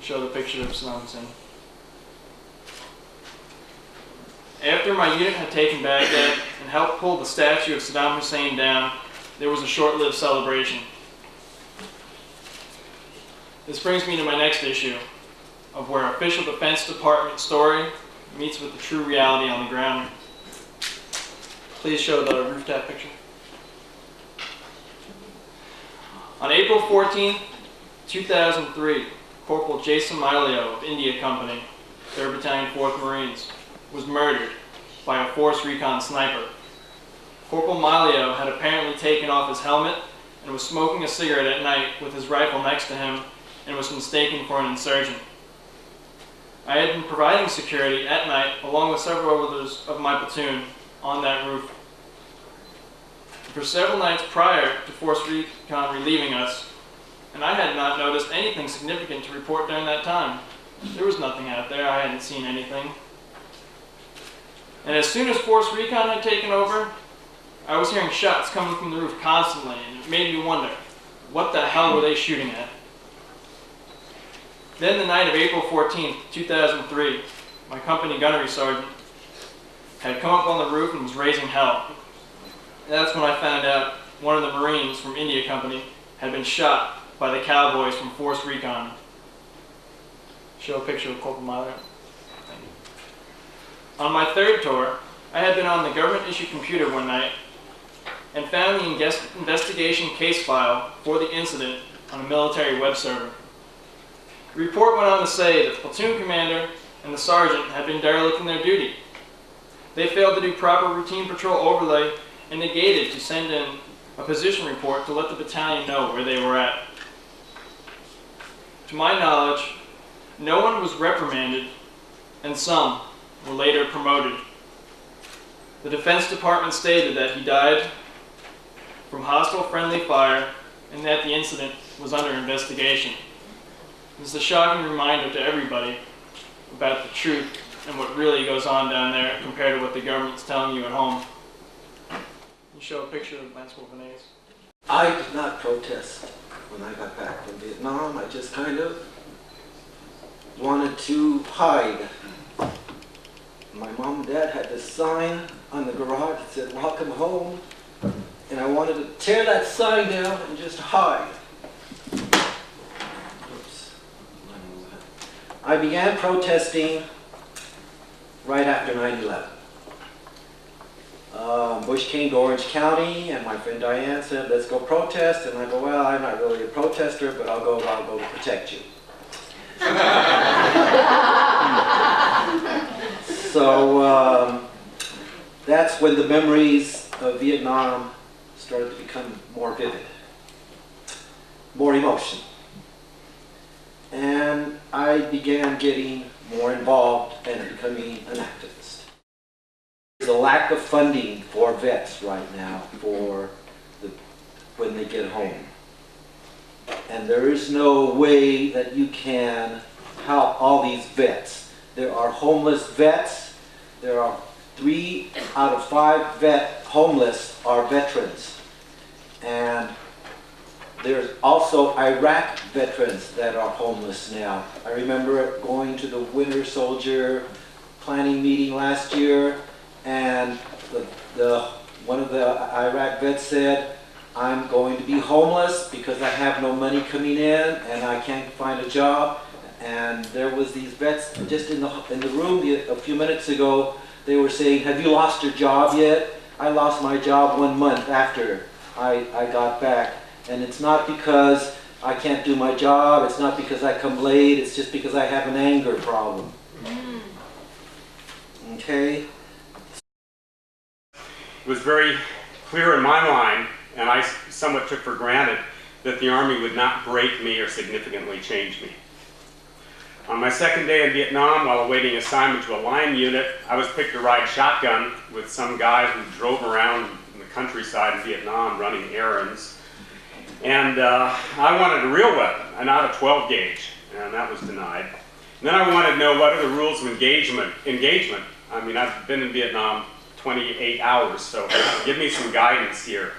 Show the picture of Saddam Hussein. After my unit had taken Baghdad and helped pull the statue of Saddam Hussein down, there was a short-lived celebration. This brings me to my next issue, of where official Defense Department story meets with the true reality on the ground. Please show the rooftop picture. On April 14, 2003, Corporal Jason Milio of India Company, 3rd Battalion, 4th Marines, was murdered by a force recon sniper. Corporal Milio had apparently taken off his helmet and was smoking a cigarette at night with his rifle next to him and was mistaken for an insurgent. I had been providing security at night along with several others of my platoon on that roof. For several nights prior to force recon relieving us, and I had not noticed anything significant to report during that time. There was nothing out there, I hadn't seen anything. And as soon as force recon had taken over, I was hearing shots coming from the roof constantly, and it made me wonder, what the hell were they shooting at? Then the night of April 14th, 2003, my company gunnery sergeant had come up on the roof and was raising hell. That's when I found out one of the Marines from India Company had been shot by the cowboys from Force Recon. Show a picture of Corporal Milio. Thank you. On my 3rd tour, I had been on the government-issued computer one night and found the investigation case file for the incident on a military web server. The report went on to say that the platoon commander and the sergeant had been derelict in their duty. They failed to do proper routine patrol overlay and negated to send in a position report to let the battalion know where they were at. To my knowledge, no one was reprimanded and some were later promoted. The Defense Department stated that he died from hostile friendly fire and that the incident was under investigation. This is a shocking reminder to everybody about the truth and what really goes on down there compared to what the government's telling you at home. You show a picture of Lance Wolfenese. I did not protest when I got back from Vietnam. I just kind of wanted to hide. My mom and dad had this sign on the garage that said, "Welcome home." And I wanted to tear that sign down and just hide. Oops. I began protesting right after 9/11. Bush came to Orange County, and my friend Diane said, "Let's go protest." And I go, "Well, I'm not really a protester, but I'll go to protect you." So that's when the memories of Vietnam started to become more vivid, more emotional. And I began getting more involved and becoming an activist. There's a lack of funding for vets right now when they get home. And there is no way that you can help all these vets. There are homeless vets. There are 3 out of 5 homeless are veterans. And there's also Iraq veterans that are homeless now. I remember going to the Winter Soldier planning meeting last year, and one of the Iraq vets said, "I'm going to be homeless because I have no money coming in and I can't find a job." And there was these vets just in the room a few minutes ago. They were saying, "Have you lost your job yet?" I lost my job 1 month after I got back. And it's not because I can't do my job, it's not because I come late, it's just because I have an anger problem. Okay? It was very clear in my mind, and I somewhat took for granted, that the Army would not break me or significantly change me. On my 2nd day in Vietnam, while awaiting assignment to a line unit, I was picked to ride shotgun with some guy who drove around in the countryside in Vietnam running errands. And I wanted a real weapon, and not a 12 gauge, and that was denied. And then I wanted to know what are the rules of engagement. I mean, I've been in Vietnam 28 hours, so give me some guidance here.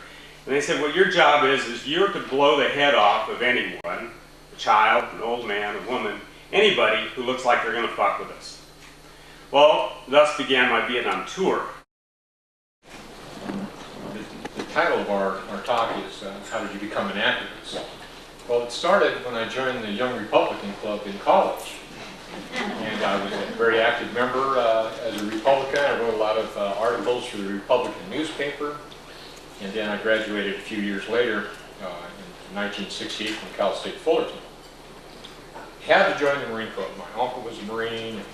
And they said, well, your job is you're to blow the head off of anyone, a child, an old man, a woman, anybody who looks like they're going to fuck with us. Well, thus began my Vietnam tour. The title of our talk is How Did You Become an Activist? Well, it started when I joined the Young Republican Club in college. And I was a very active member as a Republican. I wrote a lot of articles for the Republican newspaper. And then I graduated a few years later in 1968 from Cal State Fullerton. Had to join the Marine Corps. My uncle was a Marine. And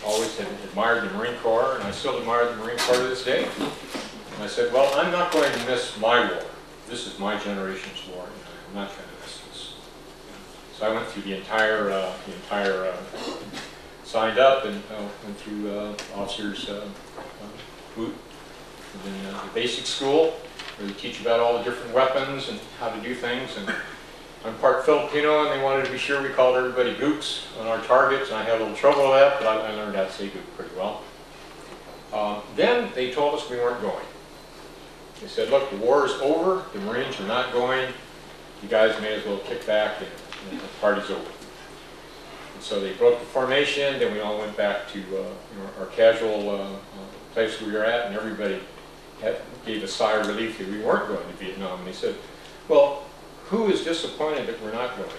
I always had admired the Marine Corps, and I still admire the Marine Corps to this day. And I said, well, I'm not going to miss my war. This is my generation's war, and I'm not going to miss this. So I went through the entire signed up and went through officers' boot, and then the basic school, where they teach about all the different weapons and how to do things. And I'm part Filipino, and they wanted to be sure we called everybody gooks on our targets, and I had a little trouble with that, but I learned how to say gook pretty well. Then they told us we weren't going. They said, look, the war is over, the Marines are not going, you guys may as well kick back and the party's over. And so they broke the formation, then we all went back to our casual place we were at, and everybody gave a sigh of relief that we weren't going to Vietnam. And they said, well, who is disappointed that we're not going?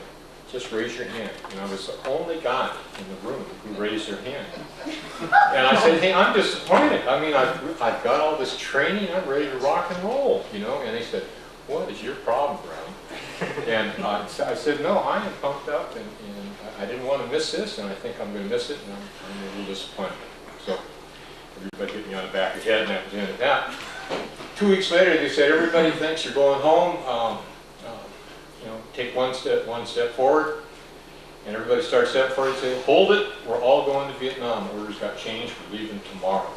Just raise your hand. And I was the only guy in the room who raised their hand. And I said, hey, I'm disappointed. I mean, I've got all this training, I'm ready to rock and roll, you know? And they said, what is your problem, Brown? And I said, no, I am pumped up, and I didn't want to miss this, and I think I'm going to miss it, and I'm a little disappointed. So everybody hit me on the back of the head, and that was the end of that. 2 weeks later, they said, everybody thinks you're going home. Take one step forward, and everybody starts stepping forward and say, hold it, we're all going to Vietnam. Orders got changed, we're leaving tomorrow.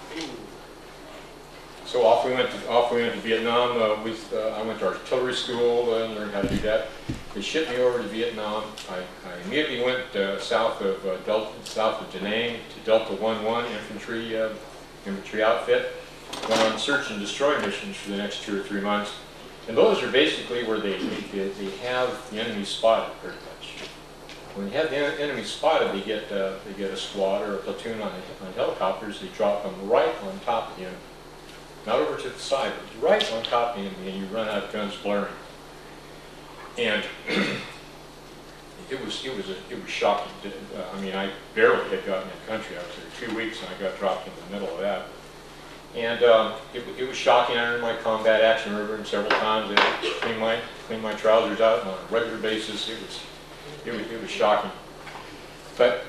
So off we went to Vietnam. I went to artillery school and learned how to do that. They shipped me over to Vietnam. I immediately went south of Da Nang to Delta 11 infantry outfit. Went on search and destroy missions for the next 2 or 3 months. And those are basically where they have the enemy spotted, pretty much. When you have the enemy spotted, they get a squad or a platoon on helicopters. They drop them right on top of the enemy, not over to the side, but right on top of the enemy, and you run out of guns blaring. And it was shocking. I mean, I barely had gotten in the country. I was there 2 weeks, and I got dropped in the middle of that. And it was shocking. I earned my combat action ribbon several times. I had to clean my trousers out on a regular basis. It was shocking. But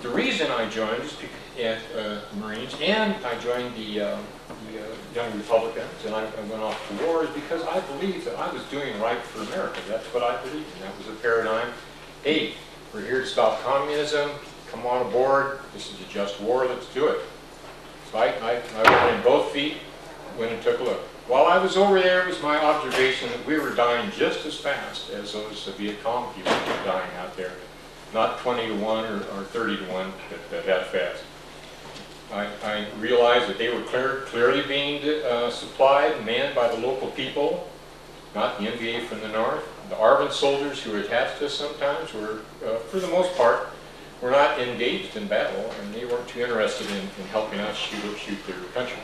the reason I joined the Marines, and I joined the Young Republicans, and I went off to war, is because I believed that I was doing right for America. That's what I believed in. That was the paradigm. Hey, we're here to stop communism. Come on aboard. This is a just war. Let's do it. So I went in both feet, went and took a look. While I was over there, it was my observation that we were dying just as fast as those Viet Cong people were dying out there. Not 20 to 1 or 30 to 1, that fast. I realized that they were clearly being supplied and manned by the local people, not the MVA from the north. The ARVN soldiers who were attached to us sometimes were, for the most part, were not engaged in battle, and they weren't too interested in helping us shoot their country.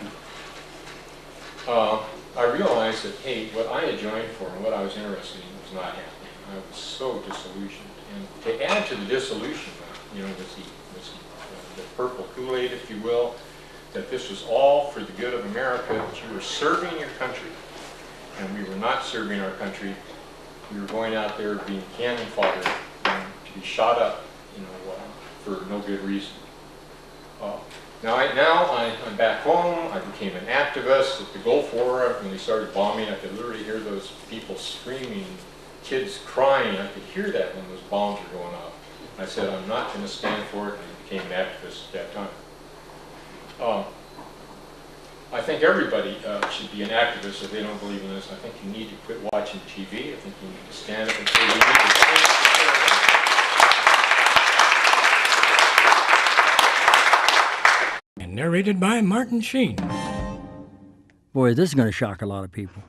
I realized that, hey, what I had joined for and what I was interested in was not happening. I was so disillusioned. And to add to the disillusionment, was the purple Kool-Aid, if you will, that this was all for the good of America, that you were serving your country, and we were not serving our country. We were going out there being cannon fodder to be shot up, for no good reason. Now I'm back home. I became an activist at the Gulf War. When they started bombing, I could literally hear those people screaming, kids crying. I could hear that when those bombs were going off. I said, I'm not going to stand for it, and I became an activist at that time. I think everybody should be an activist if they don't believe in this. I think you need to quit watching TV. I think you need to stand up and say, you need to stand up. And narrated by Martin Sheen. Boy, this is going to shock a lot of people.